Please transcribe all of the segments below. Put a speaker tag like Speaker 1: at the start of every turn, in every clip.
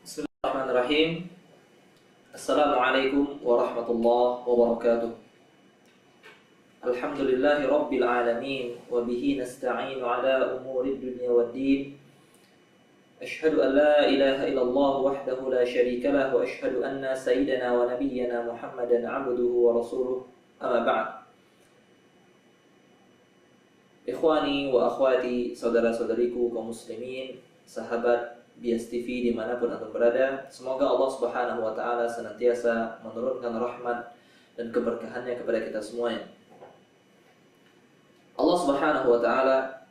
Speaker 1: Bismillahirrahmanirrahim. Assalamualaikum warahmatullahi wabarakatuh. Alhamdulillahi rabbil alamin wa bihi nasta'inu ala umuri dunya waddin. Ashhadu an la ilaha illallah wahdahu la syarika lah wa ashhadu anna sayyidana wa nabiyyana Muhammadan 'abduhu wa rasuluh. Amma ba'd. Ikhwani wa akhwati, saudara-saudariku kaum muslimin, sahabat Bias TV dimanapun antum berada, semoga Allah Subhanahu wa Ta'ala senantiasa menurunkan rahmat dan keberkahannya kepada kita semuanya. Allah Subhanahu wa Ta'ala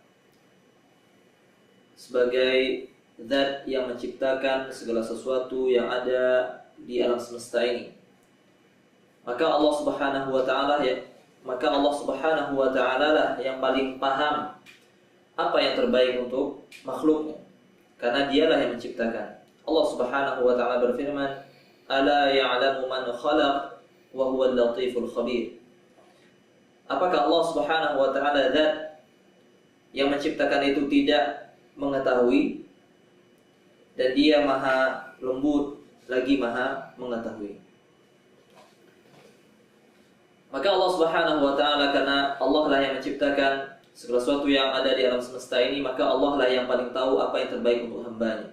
Speaker 1: sebagai zat yang menciptakan segala sesuatu yang ada di alam semesta ini, maka Allah Subhanahu wa Ta'ala lah yang paling paham apa yang terbaik untuk makhluknya, karena dialah yang menciptakan. Allah Subhanahu wa Ta'ala berfirman, "Ala ya'lamu man khalaq wa huwal latiful khabir." Apakah Allah Subhanahu wa Ta'ala zat yang menciptakan itu tidak mengetahui, dan dia maha lembut lagi maha mengetahui. Maka Allah Subhanahu wa Ta'ala, karena Allah lah yang menciptakan segala sesuatu yang ada di alam semesta ini, maka Allah lah yang paling tahu apa yang terbaik untuk hambanya.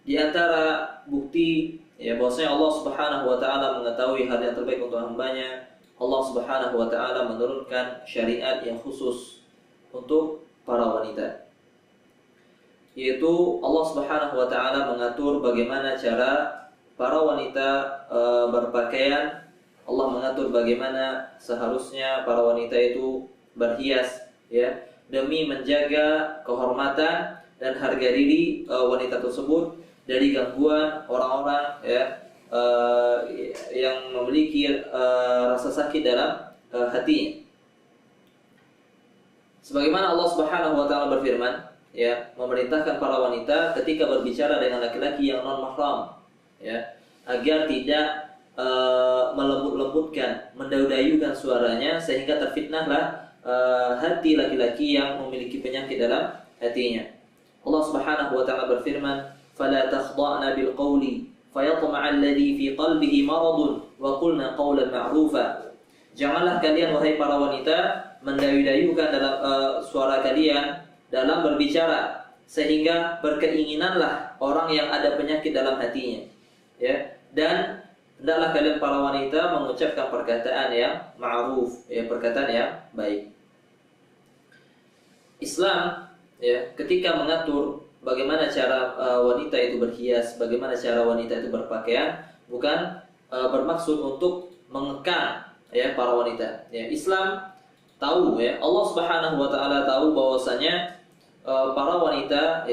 Speaker 1: Di antara bukti bahwasanya Allah Subhanahu wa Ta'ala mengetahui hal yang terbaik untuk hambanya, Allah Subhanahu wa Ta'ala menurunkan syariat yang khusus untuk para wanita, yaitu Allah Subhanahu wa Ta'ala mengatur bagaimana cara para wanita berpakaian. Allah mengatur bagaimana seharusnya para wanita itu berhias, demi menjaga kehormatan dan harga diri wanita tersebut dari gangguan orang-orang yang memiliki rasa sakit dalam hatinya. Sebagaimana Allah Subhanahu wa Ta'ala berfirman, memerintahkan para wanita ketika berbicara dengan laki-laki yang non mahram, agar tidak melembut-lembutkan, mendayu-dayukan suaranya sehingga terfitnahlah hati laki-laki yang memiliki penyakit dalam hatinya. Allah Subhanahu wa Ta'ala berfirman, "Fala takhda'na bil qawli fayatma'a alladhi fi qalbihi maradun wa qulna qawlan ma'rufa." Janganlah kalian wahai para wanita mendayu-dayukan dalam suara kalian dalam berbicara sehingga berkeinginanlah orang yang ada penyakit dalam hatinya. Dan hendaklah kalian para wanita mengucapkan perkataan yang ma'ruf, perkataan yang baik. Islam ketika mengatur bagaimana cara wanita itu berhias, bagaimana cara wanita itu berpakaian, bukan bermaksud untuk mengekang para wanita. Islam tahu, Allah Subhanahu wa Ta'ala tahu bahwasanya para wanita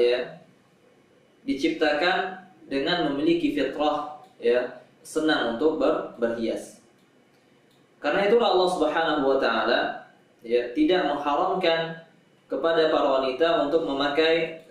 Speaker 1: diciptakan dengan memiliki fitrah, senang untuk berhias. Karena itulah Allah Subhanahu wa Ta'ala tidak mengharamkan kepada para wanita untuk memakai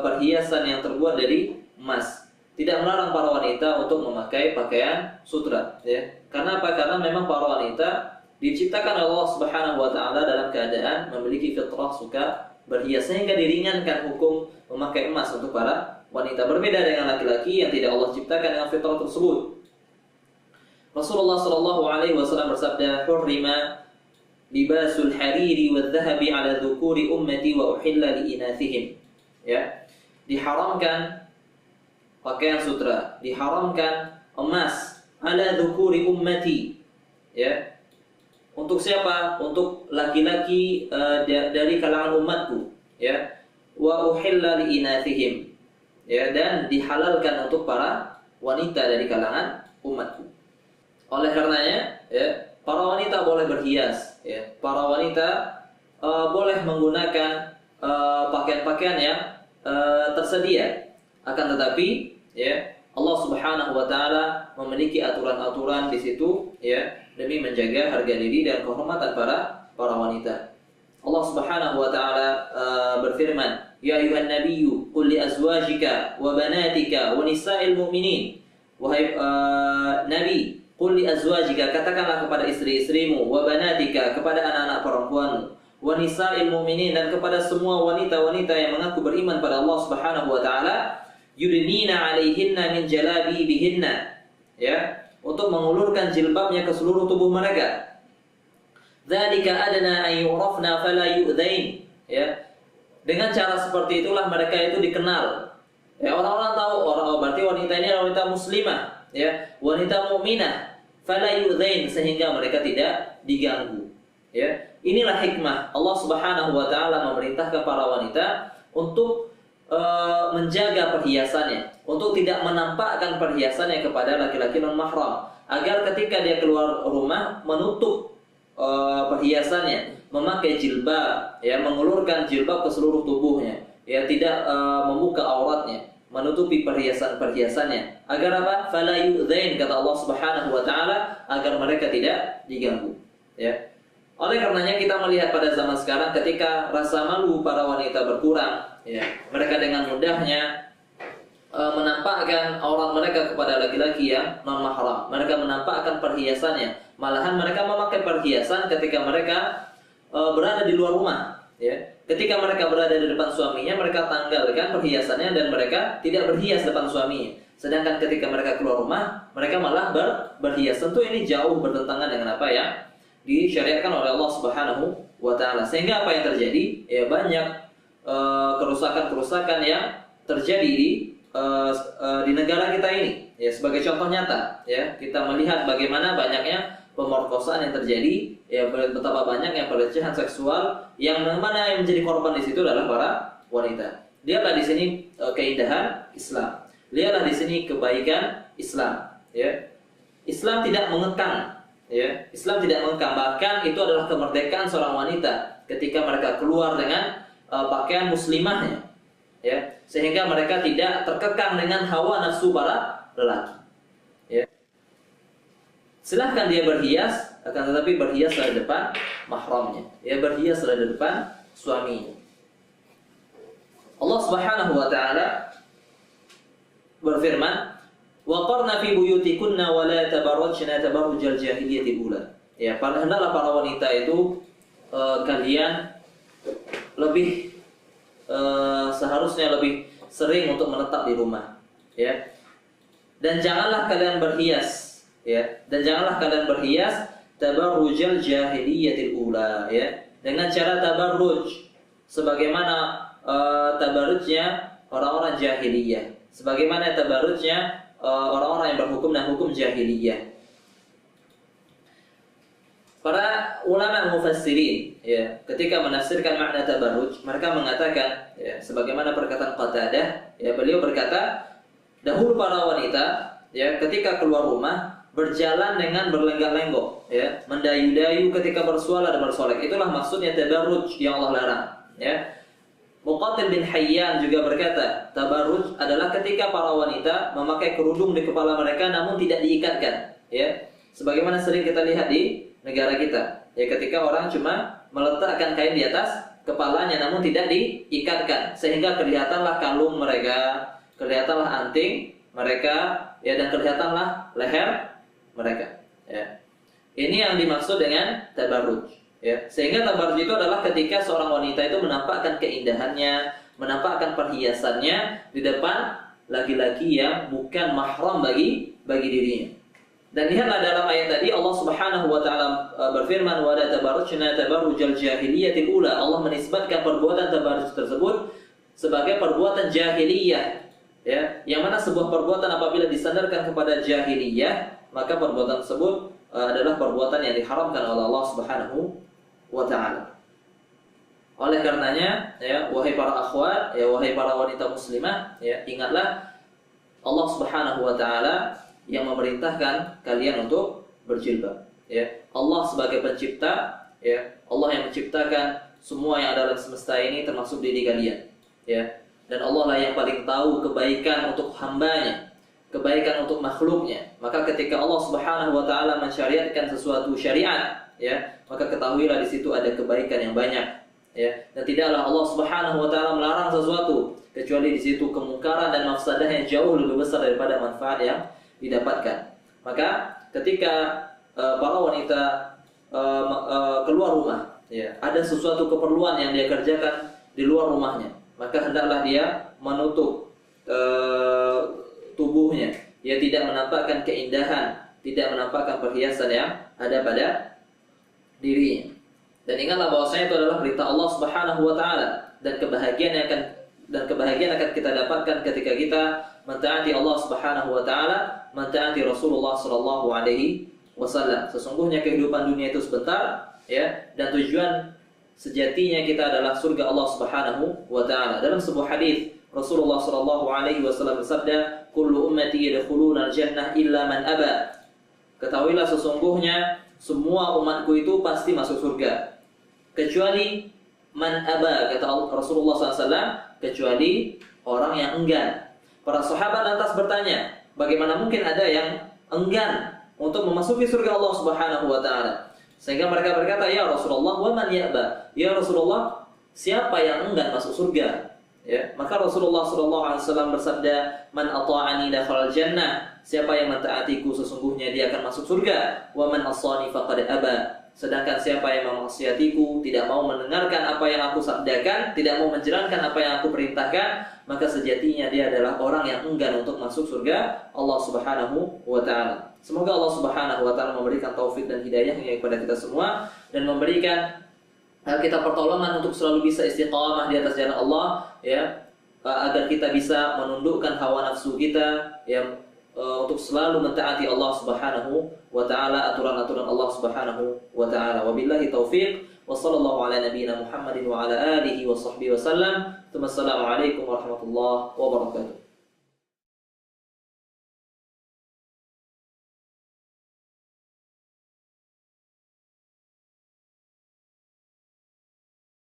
Speaker 1: perhiasan yang terbuat dari emas. Tidak melarang para wanita untuk memakai pakaian sutra, Karena apa? Karena memang para wanita diciptakan oleh Allah Subhanahu wa Ta'ala dalam keadaan memiliki fitrah suka berhias, sehingga diringankan hukum memakai emas untuk para wanita, berbeda dengan laki-laki yang tidak Allah ciptakan dengan fitrah tersebut. Rasulullah sallallahu alaihi wasallam bersabda, "Hurrima libasul hariri wadh-dhahabi 'ala dhukuri ummati wa uhilla li inathihim." Diharamkan pakaian sutra, diharamkan emas 'ala dhukuri ummati. Untuk siapa? Untuk laki-laki dari kalangan umatku, Wa uhilla li inathihim. Dan dihalalkan untuk para wanita dari kalangan umatku. Oleh karenanya, para wanita boleh berhias, para wanita boleh menggunakan pakaian-pakaian yang tersedia. Akan tetapi, Allah Subhanahu wa Ta'ala memiliki aturan-aturan di situ, demi menjaga harga diri dan kehormatan para wanita. Allah Subhanahu wa Ta'ala berfirman, "Ya ayuhan nabiyyu qul li azwajika wa banatika wa nisa'il mu'minin." Wahai Nabi, qul li azwajika, katakanlah kepada istri-istrimu, wa banatika, kepada anak-anak perempuanmu, wa nisa'il mu'minin, dan kepada semua wanita-wanita yang mengaku beriman pada Allah Subhanahu wa Ta'ala, yudnina 'alaihinna min jalabibihinna, ya, untuk mengulurkan jilbabnya ke seluruh tubuh mereka. Dzalika adna an yurafna fala yu'dzain, ya. Dengan cara seperti itulah mereka itu dikenal. Ya, orang-orang tahu berarti wanita ini adalah wanita muslimah, ya, wanita mukminah, fala yu'dzain, sehingga mereka tidak diganggu. Ya, inilah hikmah Allah Subhanahu wa taala memerintahkan para wanita untuk menjaga perhiasannya, untuk tidak menampakkan perhiasannya kepada laki-laki non mahram, agar ketika dia keluar rumah menutup perhiasannya, memakai jilbab, ya, mengulurkan jilbab ke seluruh tubuhnya, ya, tidak membuka auratnya, menutupi perhiasannya, agar apa? Fala yu'dzain, kata Allah Subhanahu wa taala, agar mereka tidak diganggu, ya. Oleh karenanya kita melihat pada zaman sekarang ketika rasa malu para wanita berkurang, ya, mereka dengan mudahnya menampakkan aurat mereka kepada laki-laki yang non mahram. Mereka menampakkan perhiasannya. Malahan mereka memakai perhiasan ketika mereka berada di luar rumah, ya. Ketika mereka berada di depan suaminya, mereka tanggalkan perhiasannya dan mereka tidak berhias depan suaminya. Sedangkan ketika mereka keluar rumah, mereka malah berhias. Tentu ini jauh bertentangan dengan apa yang disyariatkan oleh Allah Subhanahu wa taala. Sehingga apa yang terjadi? Ya, banyak kerusakan-kerusakan yang terjadi di negara kita ini. Ya, sebagai contoh nyata, ya, kita melihat bagaimana banyaknya pemerkosaan yang terjadi, ya, betapa banyaknya pelecehan seksual yang mana yang menjadi korban di situ adalah para wanita. Lihatlah di sini keindahan Islam. Lihatlah di sini kebaikan Islam, ya. Islam tidak mengekang, ya. Islam tidak mengekang, bahkan itu adalah kemerdekaan seorang wanita ketika mereka keluar dengan pakaian muslimahnya, ya, sehingga mereka tidak terkekang dengan hawa nafsu para lelaki, ya. Silahkan dia berhias, akan tetapi berhiaslah di depan mahramnya, ya, berhiaslah di depan suaminya. Allah Subhanahu wa taala berfirman, wa qarna fi buyutikunna wa la tabarrajna tabarrujal jahiliyatil ula. Ya, hendaklah para wanita itu kalian lebih seharusnya lebih sering untuk menetap di rumah, ya. Dan janganlah kalian berhias, ya. Dan janganlah kalian berhias tabarrujal jahiliyatil ula, ya. Dengan cara tabarruj sebagaimana tabarrujnya orang-orang jahiliyah, sebagaimana tabarrujnya orang-orang yang berhukum dengan hukum jahiliyah. Para ulama mufassirin, ya, ketika menafsirkan makna tabarruj, mereka mengatakan, ya, sebagaimana perkataan Qatadah, ya, beliau berkata, dahulu para wanita, ya, ketika keluar rumah berjalan dengan berlenggak-lenggok, ya, mendayu-dayu ketika bersuara dan bersolek. Itulah maksudnya tabarruj yang Allah larang, ya. Muqatil bin Hayyan juga berkata, tabarruj adalah ketika para wanita memakai kerudung di kepala mereka namun tidak diikatkan, ya. Sebagaimana sering kita lihat di negara kita, ya, ketika orang cuma meletakkan kain di atas kepalanya namun tidak diikatkan, sehingga kelihatanlah kalung mereka, kelihatanlah anting mereka, ya, dan kelihatanlah leher mereka, ya. Ini yang dimaksud dengan tabarruj, ya. Sehingga tabarruj itu adalah ketika seorang wanita itu menampakkan keindahannya, menampakkan perhiasannya di depan laki-laki yang bukan mahram bagi dirinya. Dan lihatlah dalam ayat tadi Allah Subhanahu wa taala berfirman, wa la tabarrujna tabarrujal jahiliyatil ula. Allah menisbatkan perbuatan tabarruj tersebut sebagai perbuatan jahiliyah, ya, yang mana sebuah perbuatan apabila disandarkan kepada jahiliyah, maka perbuatan tersebut adalah perbuatan yang diharamkan oleh Allah Subhanahu wa taala. Oleh karenanya, ya, wahai para akhwat, ya, wahai para wanita muslimah, ya, ingatlah Allah Subhanahu wa taala yang memerintahkan kalian untuk berjilbab, ya. Allah sebagai pencipta, ya, Allah yang menciptakan semua yang ada dalam semesta ini termasuk diri kalian, ya. Dan Allah lah yang paling tahu kebaikan untuk hambanya, kebaikan untuk makhluknya. Maka ketika Allah Subhanahu wa taala mensyariatkan sesuatu syariat, ya, maka ketahuilah di situ ada kebaikan yang banyak, ya. Dan tidaklah Allah Subhanahu wa taala melarang sesuatu kecuali di situ kemungkaran dan mafsadah yang jauh lebih besar daripada manfaat yang didapatkan. Maka ketika para wanita keluar rumah, ya, ada sesuatu keperluan yang dia kerjakan di luar rumahnya, maka hendaklah dia menutup tubuhnya. Dia tidak menampakkan keindahan, tidak menampakkan perhiasan yang ada pada dirinya. Dan ingatlah bahwasanya itu adalah perintah Allah Subhanahu wa taala, dan kebahagiaan akan kita dapatkan ketika kita mentaati Allah Subhanahu wa taala, mentaati Rasulullah sallallahu alaihi wasallam. Sesungguhnya kehidupan dunia itu sebentar, ya, dan tujuan sejatinya kita adalah surga Allah Subhanahu wa taala. Dalam sebuah hadis Rasulullah sallallahu alaihi wasallam bersabda, "Kullu ummati yadkhuluna al-jannah illa man aba." Ketahuilah sesungguhnya semua umatku itu pasti masuk surga kecuali man aba, kata Rasulullah SAW, kecuali orang yang enggan. Para sahabat lantas bertanya, bagaimana mungkin ada yang enggan untuk memasuki surga Allah Subhanahu wa taala? Sehingga mereka berkata, ya Rasulullah, wa man ya'ba? Ya Rasulullah, siapa yang enggan masuk surga? Ya, maka Rasulullah SAW bersabda, man ata'ani dakhalal jannah. Siapa yang mentaatiku sesungguhnya dia akan masuk surga. Wa man asani faqad aba. Sedangkan siapa yang memaksiatiku, tidak mau mendengarkan apa yang aku sabdakan, tidak mau menjalankan apa yang aku perintahkan, maka sejatinya dia adalah orang yang enggan untuk masuk surga Allah Subhanahu wa taala. Semoga Allah Subhanahu wa taala memberikan taufik dan hidayahnya kepada kita semua, dan memberikan kita pertolongan untuk selalu bisa istiqamah di atas jalan Allah, ya, agar kita bisa menundukkan hawa nafsu kita, ya, untuk selalu mentaati Allah Subhanahu wa taala, aturan-aturan Allah Subhanahu wa taala. Wabillahi taufiq, wa sallallahu ala nabiyyina Muhammadin wa ala alihi wa sahbihi wasallam. Assalamualaikum warahmatullahi wabarakatuh.